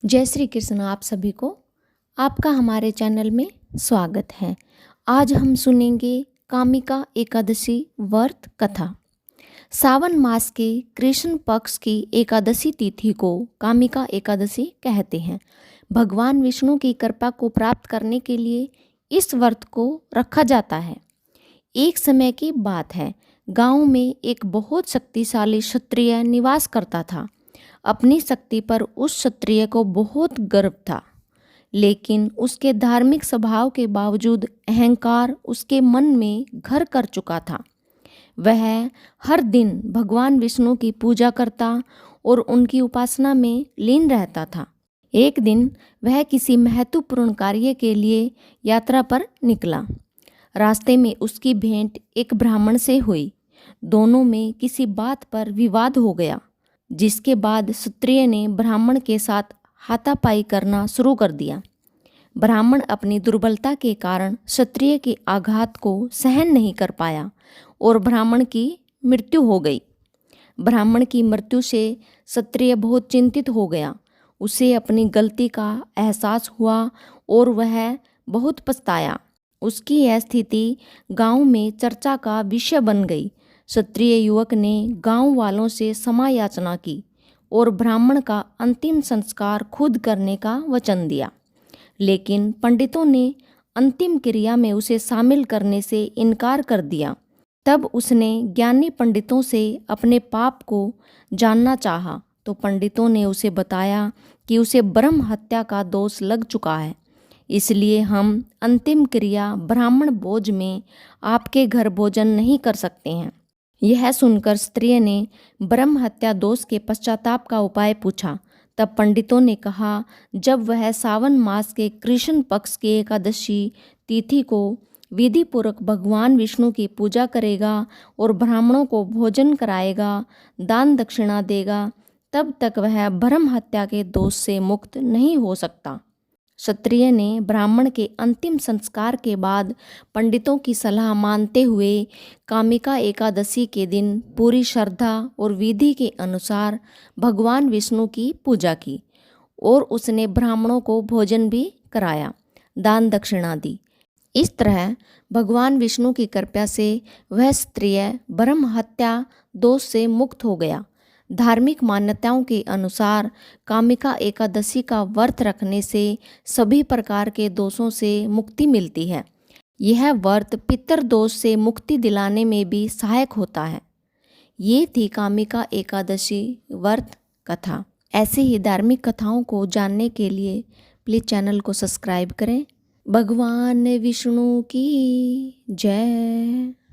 जय श्री कृष्ण। आप सभी को आपका हमारे चैनल में स्वागत है। आज हम सुनेंगे कामिका एकादशी व्रत कथा। सावन मास के कृष्ण पक्ष की एकादशी तिथि को कामिका एकादशी कहते हैं। भगवान विष्णु की कृपा को प्राप्त करने के लिए इस व्रत को रखा जाता है। एक समय की बात है, गांव में एक बहुत शक्तिशाली क्षत्रिय निवास करता था। अपनी शक्ति पर उस क्षत्रिय को बहुत गर्व था, लेकिन उसके धार्मिक स्वभाव के बावजूद अहंकार उसके मन में घर कर चुका था। वह हर दिन भगवान विष्णु की पूजा करता और उनकी उपासना में लीन रहता था। एक दिन वह किसी महत्वपूर्ण कार्य के लिए यात्रा पर निकला। रास्ते में उसकी भेंट एक ब्राह्मण से हुई। दोनों में किसी बात पर विवाद हो गया, जिसके बाद क्षत्रिय ने ब्राह्मण के साथ हाथापाई करना शुरू कर दिया। ब्राह्मण अपनी दुर्बलता के कारण क्षत्रिय के आघात को सहन नहीं कर पाया और ब्राह्मण की मृत्यु हो गई। ब्राह्मण की मृत्यु से क्षत्रिय बहुत चिंतित हो गया। उसे अपनी गलती का एहसास हुआ और वह बहुत पछताया। उसकी यह स्थिति गांव में चर्चा का विषय बन गई। क्षत्रिय युवक ने गांव वालों से क्षमा याचना की और ब्राह्मण का अंतिम संस्कार खुद करने का वचन दिया, लेकिन पंडितों ने अंतिम क्रिया में उसे शामिल करने से इनकार कर दिया। तब उसने ज्ञानी पंडितों से अपने पाप को जानना चाहा, तो पंडितों ने उसे बताया कि उसे ब्रह्म हत्या का दोष लग चुका है, इसलिए हम अंतिम क्रिया ब्राह्मण भोज में आपके घर भोजन नहीं कर सकते हैं। यह सुनकर स्त्रिय ने ब्रह्म हत्या दोष के पश्चाताप का उपाय पूछा। तब पंडितों ने कहा, जब वह सावन मास के कृष्ण पक्ष की एकादशी तिथि को विधि पूर्वक भगवान विष्णु की पूजा करेगा और ब्राह्मणों को भोजन कराएगा, दान दक्षिणा देगा, तब तक वह ब्रह्म हत्या के दोष से मुक्त नहीं हो सकता। क्षत्रिय ने ब्राह्मण के अंतिम संस्कार के बाद पंडितों की सलाह मानते हुए कामिका एकादशी के दिन पूरी श्रद्धा और विधि के अनुसार भगवान विष्णु की पूजा की और उसने ब्राह्मणों को भोजन भी कराया, दान दक्षिणा दी। इस तरह भगवान विष्णु की कृपा से वह क्षत्रिय ब्रह्म हत्या दोष से मुक्त हो गया। धार्मिक मान्यताओं के अनुसार कामिका एकादशी का व्रत रखने से सभी प्रकार के दोषों से मुक्ति मिलती है। यह व्रत पितृ दोष से मुक्ति दिलाने में भी सहायक होता है। ये थी कामिका एकादशी व्रत कथा। ऐसे ही धार्मिक कथाओं को जानने के लिए प्लीज़ चैनल को सब्सक्राइब करें। भगवान विष्णु की जय।